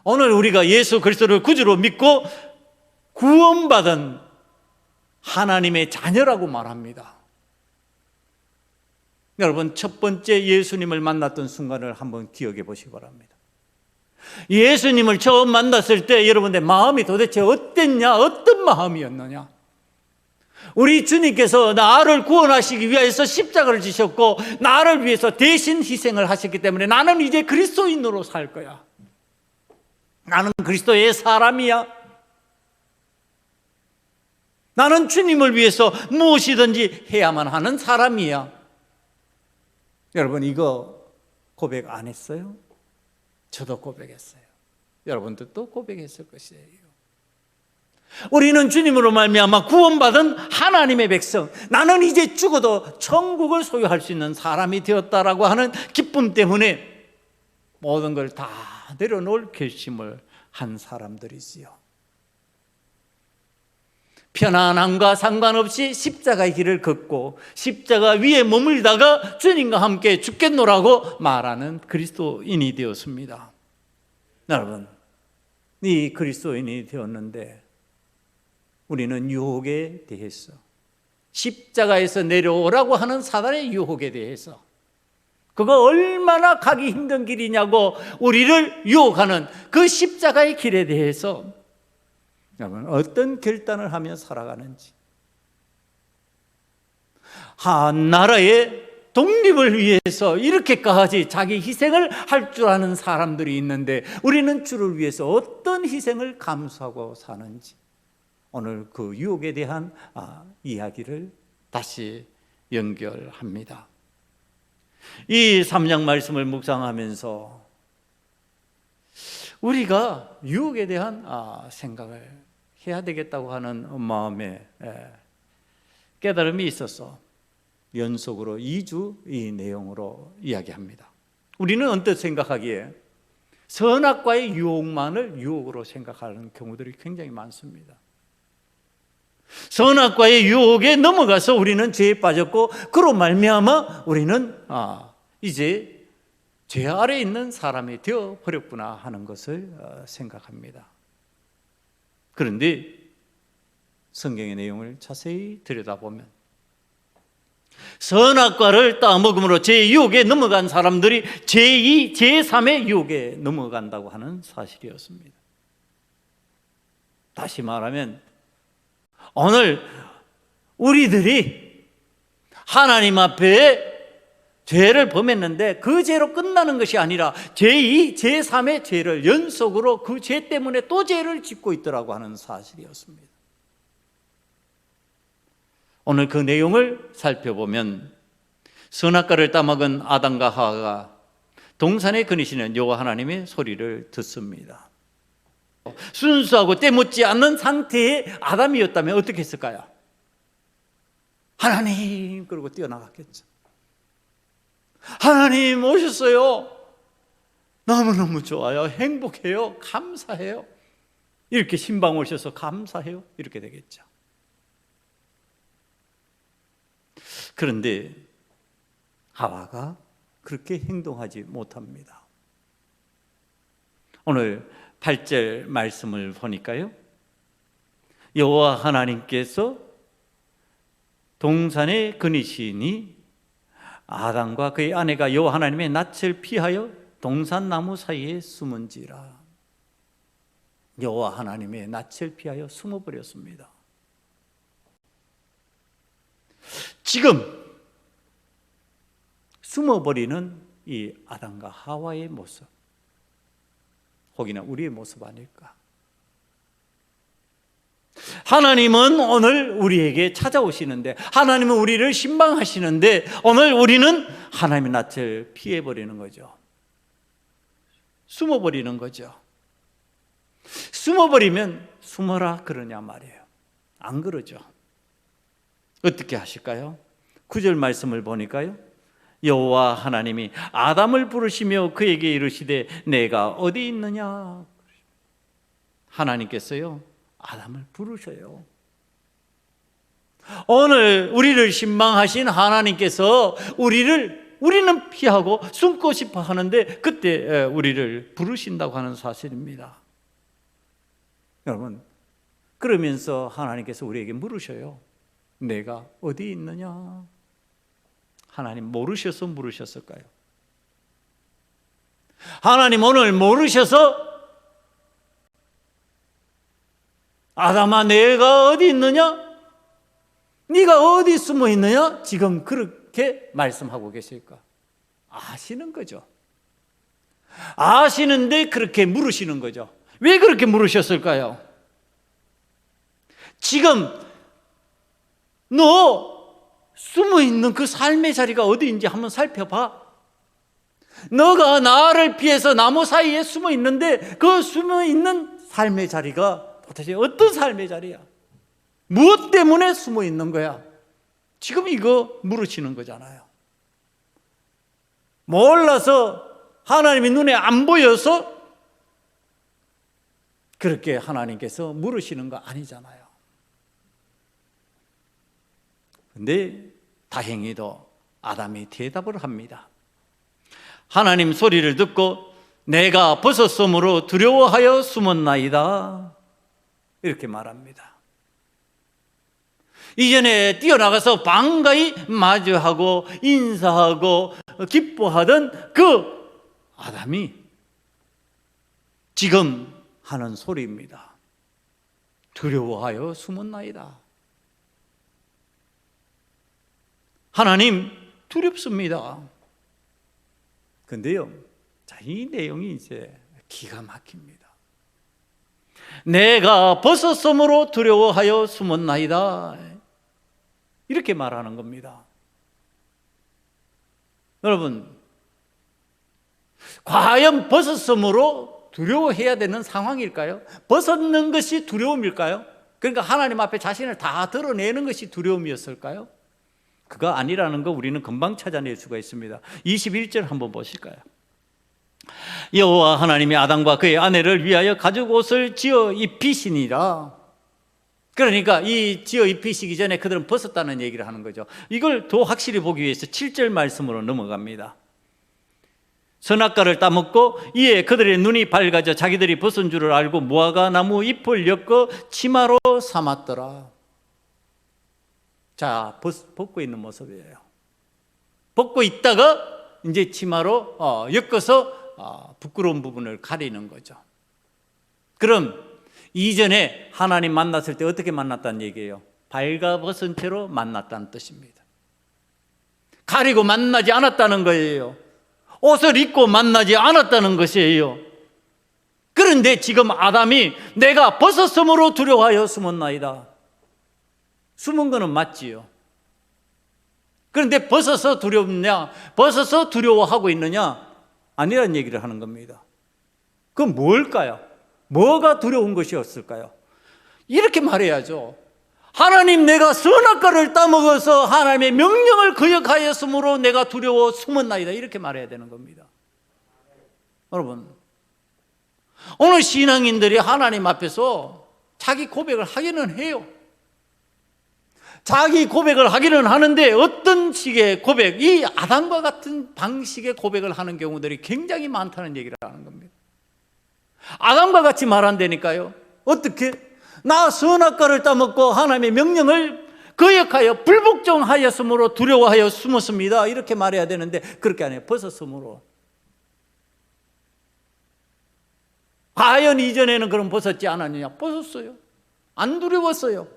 오늘 우리가 예수 그리스도를 구주로 믿고 구원받은 하나님의 자녀라고 말합니다. 여러분, 첫 번째 예수님을 만났던 순간을 한번 기억해 보시기 바랍니다. 예수님을 처음 만났을 때 여러분의 마음이 도대체 어땠냐? 어떤 마음이었느냐? 우리 주님께서 나를 구원하시기 위해서 십자가를 지셨고 나를 위해서 대신 희생을 하셨기 때문에 나는 이제 그리스도인으로 살 거야. 나는 그리스도의 사람이야. 나는 주님을 위해서 무엇이든지 해야만 하는 사람이야. 여러분, 이거 고백 안 했어요? 저도 고백했어요. 여러분들도 고백했을 것이에요. 우리는 주님으로 말미암아 구원받은 하나님의 백성, 나는 이제 죽어도 천국을 소유할 수 있는 사람이 되었다라고 하는 기쁨 때문에 모든 걸 다 내려놓을 결심을 한 사람들이지요. 편안함과 상관없이 십자가의 길을 걷고 십자가 위에 머물다가 주님과 함께 죽겠노라고 말하는 그리스도인이 되었습니다. 여러분, 이 그리스도인이 되었는데 우리는 유혹에 대해서, 십자가에서 내려오라고 하는 사단의 유혹에 대해서, 그거 얼마나 가기 힘든 길이냐고 우리를 유혹하는 그 십자가의 길에 대해서 여러분, 어떤 결단을 하며 살아가는지, 한 나라의 독립을 위해서 이렇게까지 자기 희생을 할 줄 아는 사람들이 있는데 우리는 주를 위해서 어떤 희생을 감수하고 사는지, 오늘 그 유혹에 대한 이야기를 다시 연결합니다. 이 3장 말씀을 묵상하면서 우리가 유혹에 대한 생각을 해야 되겠다고 하는 마음에 깨달음이 있어서 연속으로 2주 이 내용으로 이야기합니다. 우리는 언뜻 생각하기에 선악과의 유혹만을 유혹으로 생각하는 경우들이 굉장히 많습니다. 선악과의 유혹에 넘어가서 우리는 죄에 빠졌고 그로 말미암아 우리는 이제 죄 아래에 있는 사람이 되어 버렸구나 하는 것을 생각합니다. 그런데 성경의 내용을 자세히 들여다보면 선악과를 따먹음으로 죄의 유혹에 넘어간 사람들이 제2, 제3의 유혹에 넘어간다고 하는 사실이었습니다. 다시 말하면 오늘 우리들이 하나님 앞에 죄를 범했는데 그 죄로 끝나는 것이 아니라 제2, 제3의 죄를 연속으로 그 죄 때문에 또 죄를 짓고 있더라고 하는 사실이었습니다. 오늘 그 내용을 살펴보면 선악과를 따먹은 아담과 하와가 동산에 거니시는 여호와 하나님의 소리를 듣습니다. 순수하고 때묻지 않는 상태의 아담이었다면 어떻게 했을까요? 하나님 그러고 뛰어나갔겠죠. 하나님 오셨어요. 너무너무 좋아요. 행복해요. 감사해요. 이렇게 신방 오셔서 감사해요. 이렇게 되겠죠. 그런데 하와가 그렇게 행동하지 못합니다. 오늘 8절 말씀을 보니까요, 여호와 하나님께서 동산에 거니시니 아담과 그의 아내가 여호와 하나님의 낯을 피하여 동산나무 사이에 숨은지라. 여호와 하나님의 낯을 피하여 숨어버렸습니다. 지금 숨어버리는 이 아담과 하와의 모습, 혹이나 우리의 모습 아닐까? 하나님은 오늘 우리에게 찾아오시는데, 하나님은 우리를 신방하시는데 오늘 우리는 하나님의 낯을 피해버리는 거죠. 숨어버리는 거죠. 숨어버리면 숨어라 그러냐 말이에요. 안 그러죠. 어떻게 하실까요? 9절 말씀을 보니까요, 여호와 하나님이 아담을 부르시며 그에게 이르시되 내가 어디 있느냐. 하나님께서요 아담을 부르셔요. 오늘 우리를 신방하신 하나님께서 우리를 우리는 피하고 숨고 싶어 하는데 그때 우리를 부르신다고 하는 사실입니다. 여러분, 그러면서 하나님께서 우리에게 물으셔요. 내가 어디 있느냐? 하나님 모르셔서 물으셨을까요? 하나님 오늘 모르셔서 아담아 내가 어디 있느냐? 네가 어디 숨어 있느냐? 지금 그렇게 말씀하고 계실까? 아시는 거죠. 아시는데 그렇게 물으시는 거죠. 왜 그렇게 물으셨을까요? 지금 너 숨어 있는 그 삶의 자리가 어디인지 한번 살펴봐. 너가 나를 피해서 나무 사이에 숨어 있는데 그 숨어 있는 삶의 자리가 도대체 어떤 삶의 자리야? 무엇 때문에 숨어 있는 거야? 지금 이거 물으시는 거잖아요. 몰라서 하나님의 눈에 안 보여서 그렇게 하나님께서 물으시는 거 아니잖아요. 근데 다행히도 아담이 대답을 합니다. 하나님 소리를 듣고 내가 벗었으므로 두려워하여 숨었나이다. 이렇게 말합니다. 이전에 뛰어나가서 반가이 마주하고 인사하고 기뻐하던 그 아담이 지금 하는 소리입니다. 두려워하여 숨었나이다. 하나님 두렵습니다. 근데요, 자, 이 내용이 이제 기가 막힙니다. 내가 벗었으므로 두려워하여 숨었나이다. 이렇게 말하는 겁니다. 여러분, 과연 벗었으므로 두려워해야 되는 상황일까요? 벗었는 것이 두려움일까요? 그러니까 하나님 앞에 자신을 다 드러내는 것이 두려움이었을까요? 그거 아니라는 거 우리는 금방 찾아낼 수가 있습니다. 21절 한번 보실까요? 여호와 하나님이 아담과 그의 아내를 위하여 가죽 옷을 지어 입히시니라. 그러니까 이 지어 입히시기 전에 그들은 벗었다는 얘기를 하는 거죠. 이걸 더 확실히 보기 위해서 7절 말씀으로 넘어갑니다. 선악과를 따먹고 이에 그들의 눈이 밝아져 자기들이 벗은 줄을 알고 무화과 나무 잎을 엮어 치마로 삼았더라. 자, 벗고 있는 모습이에요. 벗고 있다가 이제 치마로 엮어서 부끄러운 부분을 가리는 거죠. 그럼 이전에 하나님 만났을 때 어떻게 만났다는 얘기예요? 발가벗은 채로 만났다는 뜻입니다. 가리고 만나지 않았다는 거예요. 옷을 입고 만나지 않았다는 것이에요. 그런데 지금 아담이 내가 벗었으므로 두려워하여 숨었나이다. 숨은 거는 맞지요. 그런데 벗어서 두렵냐? 벗어서 두려워하고 있느냐? 아니라는 얘기를 하는 겁니다. 그건 뭘까요? 뭐가 두려운 것이었을까요? 이렇게 말해야죠. 하나님, 내가 선악과를 따먹어서 하나님의 명령을 거역하였으므로 내가 두려워 숨었나이다. 이렇게 말해야 되는 겁니다. 여러분, 오늘 신앙인들이 하나님 앞에서 자기 고백을 하기는 해요. 자기 고백을 하기는 하는데 어떤 식의 고백, 이 아담과 같은 방식의 고백을 하는 경우들이 굉장히 많다는 얘기를 하는 겁니다. 아담과 같이 말한다니까요. 어떻게? 나 선악과를 따먹고 하나님의 명령을 거역하여 불복종하였으므로 두려워하여 숨었습니다. 이렇게 말해야 되는데 그렇게 안 해요. 벗었으므로. 과연 이전에는 그럼 벗었지 않았느냐? 벗었어요. 안 두려웠어요.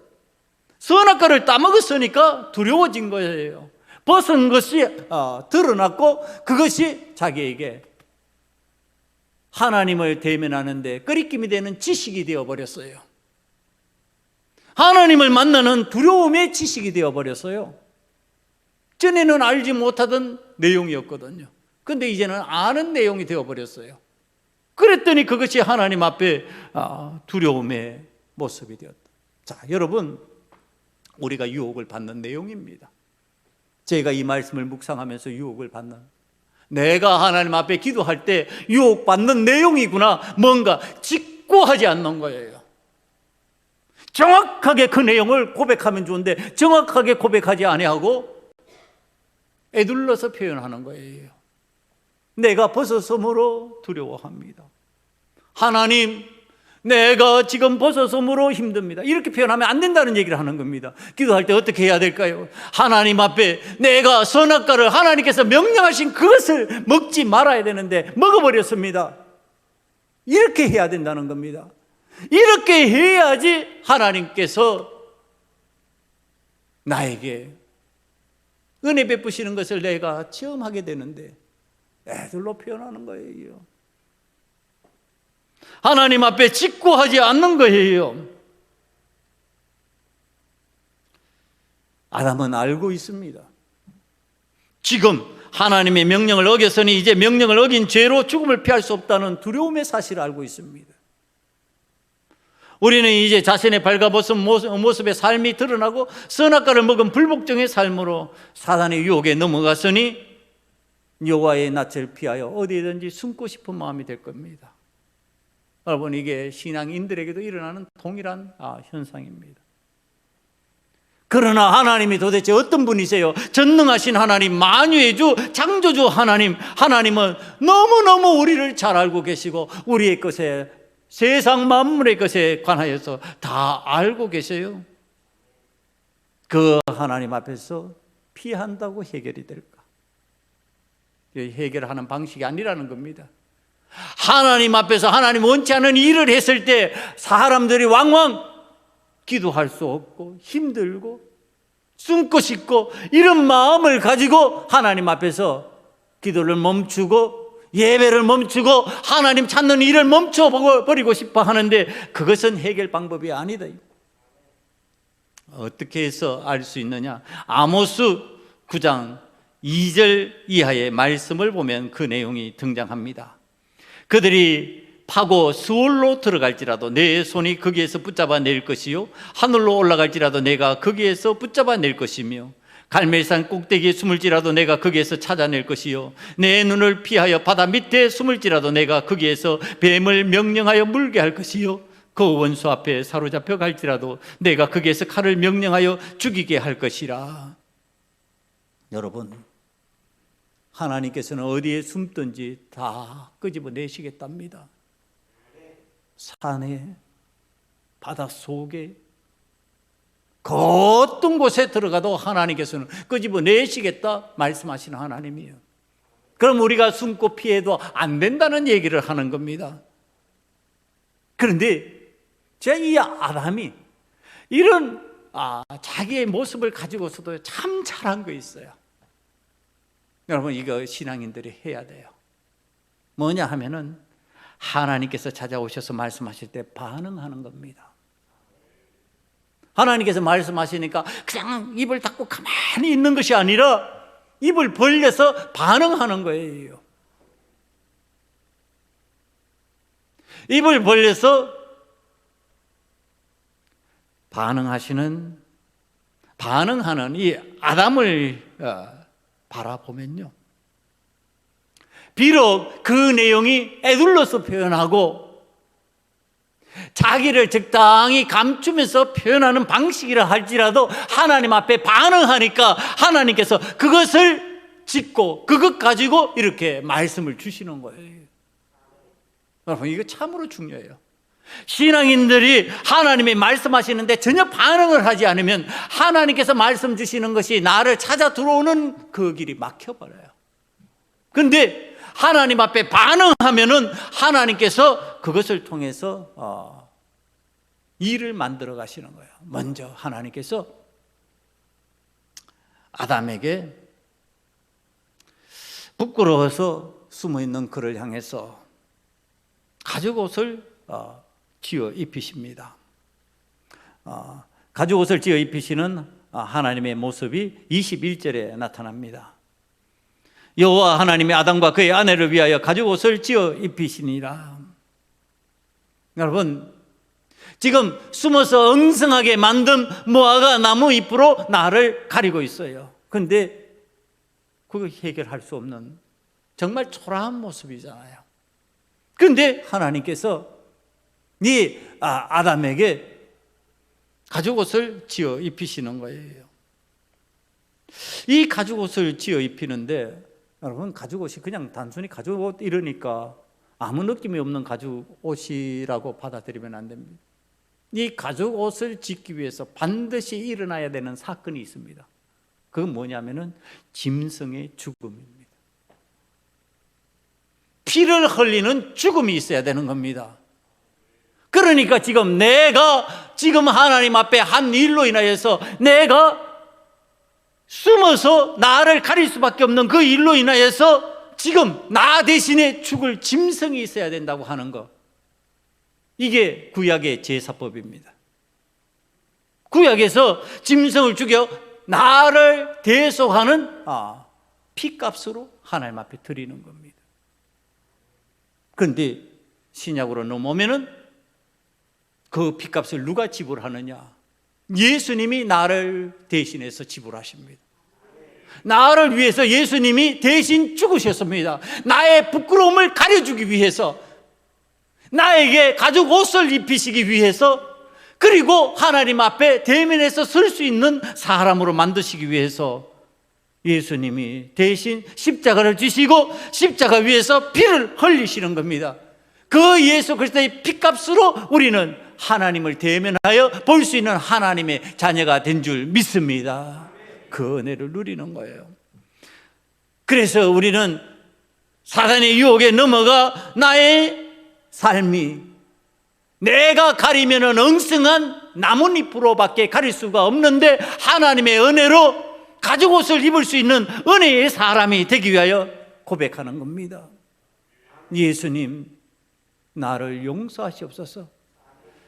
선악과를 따먹었으니까 두려워진 거예요. 벗은 것이 드러났고 그것이 자기에게 하나님을 대면하는데 꺼리낌이 되는 지식이 되어버렸어요. 하나님을 만나는 두려움의 지식이 되어버렸어요. 전에는 알지 못하던 내용이었거든요. 그런데 이제는 아는 내용이 되어버렸어요. 그랬더니 그것이 하나님 앞에 두려움의 모습이 되었다. 자, 여러분, 우리가 유혹을 받는 내용입니다. 제가 이 말씀을 묵상하면서 유혹을 받는, 내가 하나님 앞에 기도할 때 유혹받는 내용이구나. 뭔가 직고하지 않는 거예요. 정확하게 그 내용을 고백하면 좋은데 정확하게 고백하지 아니하고 에둘러서 표현하는 거예요. 내가 벗어섬으로 두려워합니다. 하나님, 내가 지금 벗어섬으로 힘듭니다. 이렇게 표현하면 안 된다는 얘기를 하는 겁니다. 기도할 때 어떻게 해야 될까요? 하나님 앞에 내가 선악과를 하나님께서 명령하신 그것을 먹지 말아야 되는데 먹어버렸습니다. 이렇게 해야 된다는 겁니다. 이렇게 해야지 하나님께서 나에게 은혜 베푸시는 것을 내가 체험하게 되는데 애들로 표현하는 거예요. 하나님 앞에 직구하지 않는 거예요. 아담은 알고 있습니다. 지금 하나님의 명령을 어겼으니 이제 명령을 어긴 죄로 죽음을 피할 수 없다는 두려움의 사실을 알고 있습니다. 우리는 이제 자신의 발가벗은 모습의 삶이 드러나고 선악과를 먹은 불복종의 삶으로 사단의 유혹에 넘어갔으니 여호와의 낯을 피하여 어디든지 숨고 싶은 마음이 될 겁니다. 여러분, 이게 신앙인들에게도 일어나는 동일한 현상입니다. 그러나 하나님이 도대체 어떤 분이세요? 전능하신 하나님, 만유의 주, 창조주 하나님, 하나님은 너무너무 우리를 잘 알고 계시고 우리의 것에, 세상 만물의 것에 관하여서 다 알고 계세요. 그 하나님 앞에서 피한다고 해결이 될까? 해결하는 방식이 아니라는 겁니다. 하나님 앞에서 하나님 원치 않은 일을 했을 때 사람들이 왕왕 기도할 수 없고 힘들고 숨고 싶고 이런 마음을 가지고 하나님 앞에서 기도를 멈추고 예배를 멈추고 하나님 찾는 일을 멈춰버리고 싶어 하는데 그것은 해결 방법이 아니다. 어떻게 해서 알 수 있느냐? 아모스 9장 2절 이하의 말씀을 보면 그 내용이 등장합니다. 그들이 파고 수월로 들어갈지라도 내 손이 거기에서 붙잡아 낼 것이요 하늘로 올라갈지라도 내가 거기에서 붙잡아 낼 것이며 갈멜산 꼭대기에 숨을지라도 내가 거기에서 찾아낼 것이요 내 눈을 피하여 바다 밑에 숨을지라도 내가 거기에서 뱀을 명령하여 물게 할 것이요 그 원수 앞에 사로잡혀 갈지라도 내가 거기에서 칼을 명령하여 죽이게 할 것이라. 여러분, 하나님께서는 어디에 숨든지 다 끄집어내시겠답니다. 산에, 바닷속에, 그 어떤 곳에 들어가도 하나님께서는 끄집어내시겠다 말씀하시는 하나님이에요. 그럼 우리가 숨고 피해도 안 된다는 얘기를 하는 겁니다. 그런데 제가 이 아담이 이런 자기의 모습을 가지고서도 참 잘한 거 있어요. 여러분, 이거 신앙인들이 해야 돼요. 뭐냐 하면은 하나님께서 찾아오셔서 말씀하실 때 반응하는 겁니다. 하나님께서 말씀하시니까 그냥 입을 닫고 가만히 있는 것이 아니라 입을 벌려서 반응하는 거예요. 입을 벌려서 반응하는 이 아담을 바라보면요, 비록 그 내용이 에둘러서 표현하고 자기를 적당히 감추면서 표현하는 방식이라 할지라도 하나님 앞에 반응하니까 하나님께서 그것을 짚고 그것 가지고 이렇게 말씀을 주시는 거예요. 여러분, 이거 참으로 중요해요. 신앙인들이 하나님이 말씀하시는데 전혀 반응을 하지 않으면 하나님께서 말씀 주시는 것이 나를 찾아 들어오는 그 길이 막혀버려요. 그런데 하나님 앞에 반응하면은 하나님께서 그것을 통해서 일을 만들어 가시는 거예요. 먼저 하나님께서 아담에게 부끄러워서 숨어있는 그를 향해서 가죽옷을 지어 입히십니다. 가죽옷을 지어 입히시는 하나님의 모습이 21절에 나타납니다. 여호와 하나님이 아담과 그의 아내를 위하여 가죽옷을 지어 입히시니라. 여러분, 지금 숨어서 엉성하게 만든 무화과 나무 잎으로 나를 가리고 있어요. 그런데 그거 해결할 수 없는 정말 초라한 모습이잖아요. 그런데 하나님께서 이 아담에게 가죽옷을 지어 입히시는 거예요. 이 가죽옷을 지어 입히는데, 여러분, 가죽옷이 그냥 단순히 가죽옷 이러니까 아무 느낌이 없는 가죽옷이라고 받아들이면 안 됩니다. 이 가죽옷을 짓기 위해서 반드시 일어나야 되는 사건이 있습니다. 그건 뭐냐면은 짐승의 죽음입니다. 피를 흘리는 죽음이 있어야 되는 겁니다. 그러니까 내가 하나님 앞에 한 일로 인하여서 내가 숨어서 나를 가릴 수밖에 없는 그 일로 인하여서 나 대신에 죽을 짐승이 있어야 된다고 하는 것, 이게 구약의 제사법입니다. 구약에서 짐승을 죽여 나를 대속하는 피값으로 하나님 앞에 드리는 겁니다. 그런데 신약으로 넘어오면은 그 피값을 누가 지불하느냐? 예수님이 나를 대신해서 지불하십니다. 나를 위해서 예수님이 대신 죽으셨습니다. 나의 부끄러움을 가려주기 위해서, 나에게 가죽 옷을 입히시기 위해서, 그리고 하나님 앞에 대면해서 설 수 있는 사람으로 만드시기 위해서 예수님이 대신 십자가를 지시고 십자가 위에서 피를 흘리시는 겁니다. 그 예수 그리스도의 피값으로 우리는 하나님을 대면하여 볼 수 있는 하나님의 자녀가 된 줄 믿습니다. 그 은혜를 누리는 거예요. 그래서 우리는 사단의 유혹에 넘어가 나의 삶이 내가 가리면 엉성한 나뭇잎으로밖에 가릴 수가 없는데 하나님의 은혜로 가죽옷을 입을 수 있는 은혜의 사람이 되기 위하여 고백하는 겁니다. 예수님, 나를 용서하시옵소서.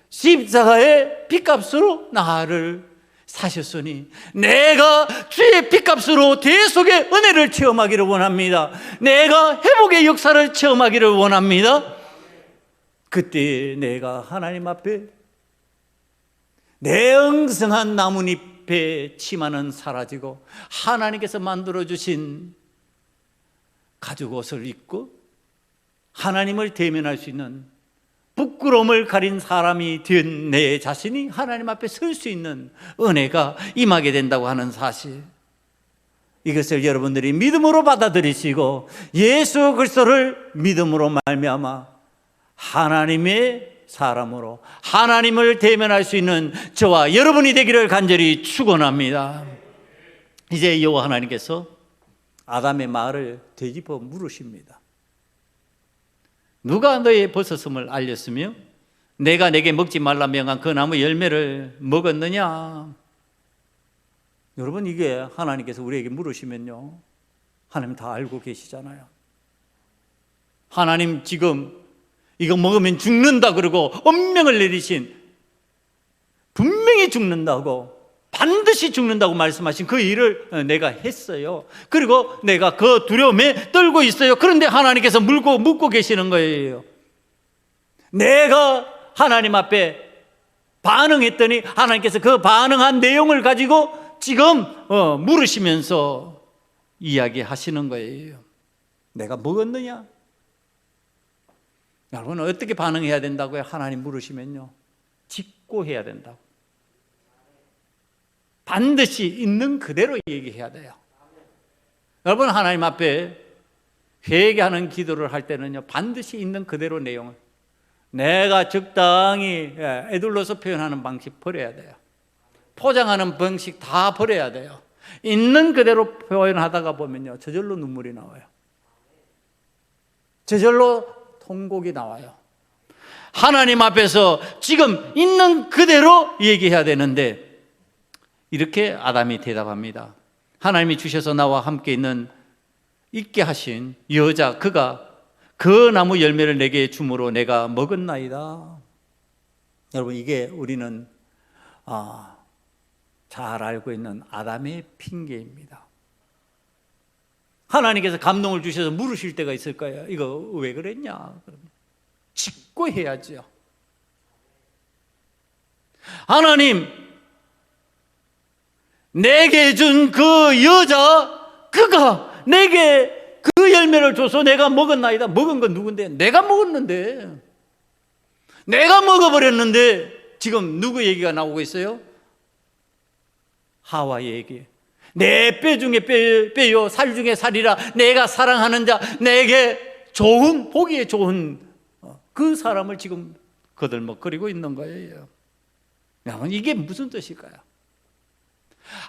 십자가의 피값으로 나를 사셨으니 내가 주의 피값으로 대속의 은혜를 체험하기를 원합니다. 내가 회복의 역사를 체험하기를 원합니다. 그때 내가 하나님 앞에 내 엉성한 나뭇잎의 치마는 사라지고 하나님께서 만들어주신 가죽옷을 입고 하나님을 대면할 수 있는 부끄러움을 가린 사람이 된 내 자신이 하나님 앞에 설 수 있는 은혜가 임하게 된다고 하는 사실, 이것을 여러분들이 믿음으로 받아들이시고 예수 그리스도를 믿음으로 말미암아 하나님의 사람으로 하나님을 대면할 수 있는 저와 여러분이 되기를 간절히 축원합니다. 이제 여호와 하나님께서 아담의 말을 되짚어 물으십니다. 누가 너의 벗었음을 알렸으며 내가 내게 먹지 말라 명한 그 나무 열매를 먹었느냐? 여러분, 이게 하나님께서 우리에게 물으시면요, 하나님 다 알고 계시잖아요. 하나님 지금 이거 먹으면 죽는다 그러고 엄명을 내리신, 분명히 죽는다고, 반드시 죽는다고 말씀하신 그 일을 내가 했어요. 그리고 내가 그 두려움에 떨고 있어요. 그런데 하나님께서 묻고 계시는 거예요. 내가 하나님 앞에 반응했더니 하나님께서 그 반응한 내용을 가지고 지금 물으시면서 이야기하시는 거예요. 내가 먹었느냐? 여러분, 어떻게 반응해야 된다고요? 하나님 물으시면요, 짓고 해야 된다고. 반드시 있는 그대로 얘기해야 돼요. 여러분, 하나님 앞에 회개하는 기도를 할 때는요, 반드시 있는 그대로 내용을, 내가 적당히 애둘러서 표현하는 방식 버려야 돼요. 포장하는 방식 다 버려야 돼요. 있는 그대로 표현하다가 보면요, 저절로 눈물이 나와요. 저절로 통곡이 나와요. 하나님 앞에서 지금 있는 그대로 얘기해야 되는데, 이렇게 아담이 대답합니다. 하나님이 주셔서 나와 함께 있게 하신 여자, 그가 그 나무 열매를 내게 주므로 내가 먹었나이다. 여러분, 이게 우리는 잘 알고 있는 아담의 핑계입니다. 하나님께서 감동을 주셔서 물으실 때가 있을 거예요. 이거 왜 그랬냐? 짓고 해야죠. 하나님, 내게 준 그 여자, 그가 내게 그 열매를 줘서 내가 먹었나이다. 먹은 건 누군데? 내가 먹었는데, 내가 먹어버렸는데 지금 누구 얘기가 나오고 있어요? 하와의 얘기. 내 뼈 중에 뼈요 살 중에 살이라 내가 사랑하는 자, 내게 좋은, 보기에 좋은 그 사람을 지금 거들먹거리고 있는 거예요. 여러분, 이게 무슨 뜻일까요?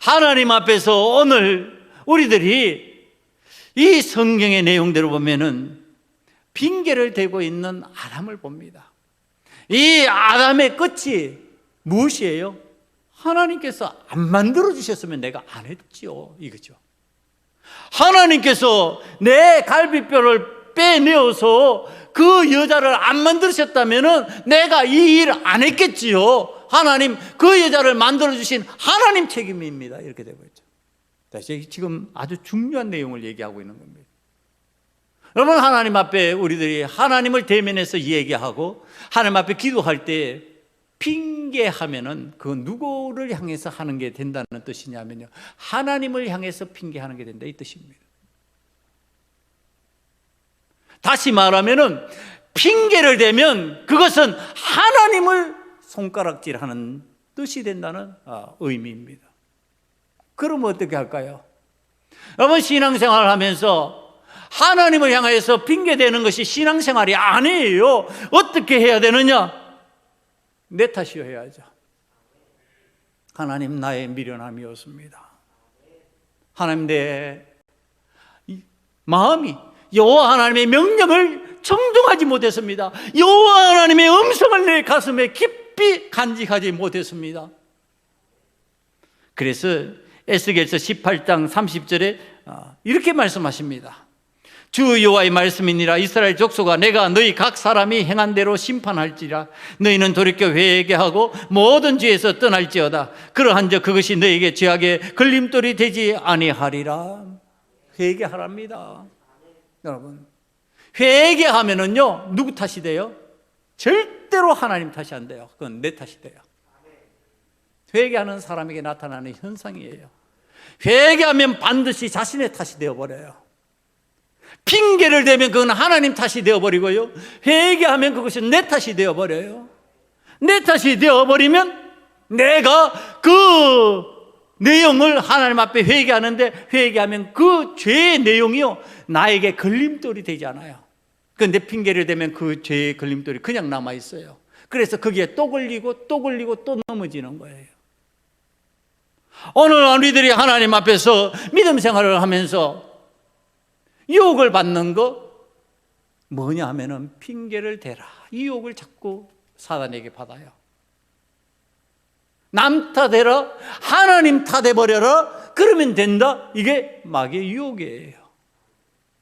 하나님 앞에서 오늘 우리들이 이 성경의 내용대로 보면은 핑계를 대고 있는 아담을 봅니다. 이 아담의 끝이 무엇이에요? 하나님께서 안 만들어 주셨으면 내가 안 했지요, 이거죠. 하나님께서 내 갈비뼈를 빼내어서 그 여자를 안 만드셨다면 내가 이 일을 안 했겠지요. 하나님, 그 여자를 만들어 주신 하나님 책임입니다. 이렇게 되고 있죠. 다시 지금 아주 중요한 내용을 얘기하고 있는 겁니다. 여러분, 하나님 앞에 우리들이 하나님을 대면해서 얘기하고 하나님 앞에 기도할 때 핑계하면은 그 누구를 향해서 하는 게 된다는 뜻이냐면요, 하나님을 향해서 핑계하는 게 된다, 이 뜻입니다. 다시 말하면은 핑계를 대면 그것은 하나님을 손가락질하는 뜻이 된다는 의미입니다. 그러면 어떻게 할까요? 여러분, 신앙생활을 하면서 하나님을 향해서 핑계대는 것이 신앙생활이 아니에요. 어떻게 해야 되느냐? 내 탓이요 해야죠. 하나님, 나의 미련함이었습니다. 하나님, 내 마음이 여호와 하나님의 명령을 청종하지 못했습니다. 여호와 하나님의 음성을 내 가슴에 깊이 간직하지 못했습니다. 그래서 에스겔서 18장 30절에 이렇게 말씀하십니다. 주 여호와의 말씀이니라. 이스라엘 족속아, 내가 너희 각 사람이 행한 대로 심판할지라. 너희는 돌이켜 회개하고 모든 죄에서 떠날지어다. 그러한즉 그것이 너희에게 죄악의 걸림돌이 되지 아니하리라. 회개하랍니다. 여러분, 회개하면은요, 누구 탓이 돼요? 절대로 하나님 탓이 안 돼요. 그건 내 탓이 돼요. 회개하는 사람에게 나타나는 현상이에요. 회개하면 반드시 자신의 탓이 되어버려요. 핑계를 대면 그건 하나님 탓이 되어버리고요, 회개하면 그것이 내 탓이 되어버려요. 내 탓이 되어버리면 내가 그 내용을 하나님 앞에 회개하는데, 회개하면 그 죄의 내용이요, 나에게 걸림돌이 되지 않아요. 그런데 핑계를 대면 그 죄의 걸림돌이 그냥 남아있어요. 그래서 거기에 또 걸리고 또 걸리고 또 넘어지는 거예요. 오늘 우리들이 하나님 앞에서 믿음 생활을 하면서 유혹을 받는 거 뭐냐 하면은 핑계를 대라, 이 유혹을 자꾸 사단에게 받아요. 남 탓해라, 하나님 탓해버려라, 그러면 된다. 이게 마귀의 유혹이에요.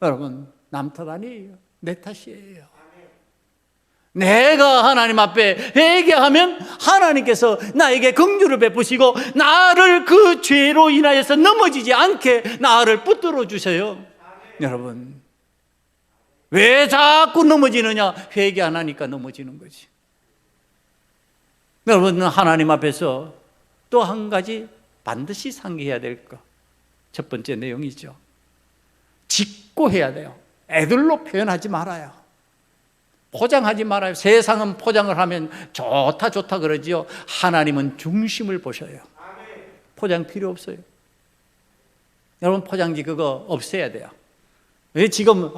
여러분, 남 탓 아니에요. 내 탓이에요. 내가 하나님 앞에 회개하면 하나님께서 나에게 긍휼을 베푸시고 나를 그 죄로 인하여서 넘어지지 않게 나를 붙들어 주셔요. 여러분, 왜 자꾸 넘어지느냐? 회개 안 하니까 넘어지는 거지. 여러분, 하나님 앞에서 또 한 가지 반드시 상기해야 될 것, 첫 번째 내용이죠. 짓고 해야 돼요. 애들로 표현하지 말아요. 포장하지 말아요. 세상은 포장을 하면 좋다 좋다 그러지요. 하나님은 중심을 보셔요. 포장 필요 없어요. 여러분, 포장지 그거 없애야 돼요. 왜 지금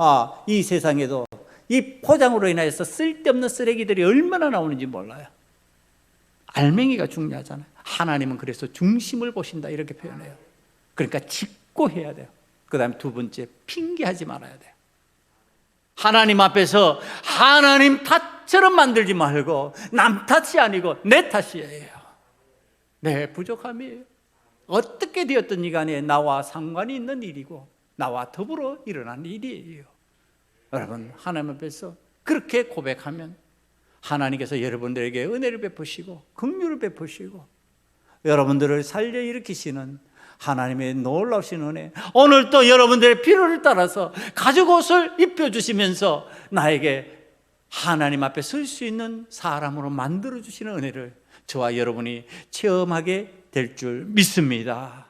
이 세상에도 이 포장으로 인해서 쓸데없는 쓰레기들이 얼마나 나오는지 몰라요. 알맹이가 중요하잖아요. 하나님은 그래서 중심을 보신다, 이렇게 표현해요. 그러니까 짓고 해야 돼요. 그 다음에 두 번째, 핑계하지 말아야 돼요. 하나님 앞에서 하나님 탓처럼 만들지 말고 남 탓이 아니고 내 탓이에요. 내 부족함이에요. 어떻게 되었든 간에 나와 상관이 있는 일이고 나와 더불어 일어난 일이에요. 여러분, 하나님 앞에서 그렇게 고백하면 하나님께서 여러분들에게 은혜를 베푸시고 긍휼을 베푸시고 여러분들을 살려 일으키시는 하나님의 놀라우신 은혜, 오늘 또 여러분들의 필요를 따라서 가죽 옷을 입혀주시면서 나에게 하나님 앞에 설 수 있는 사람으로 만들어주시는 은혜를 저와 여러분이 체험하게 될 줄 믿습니다.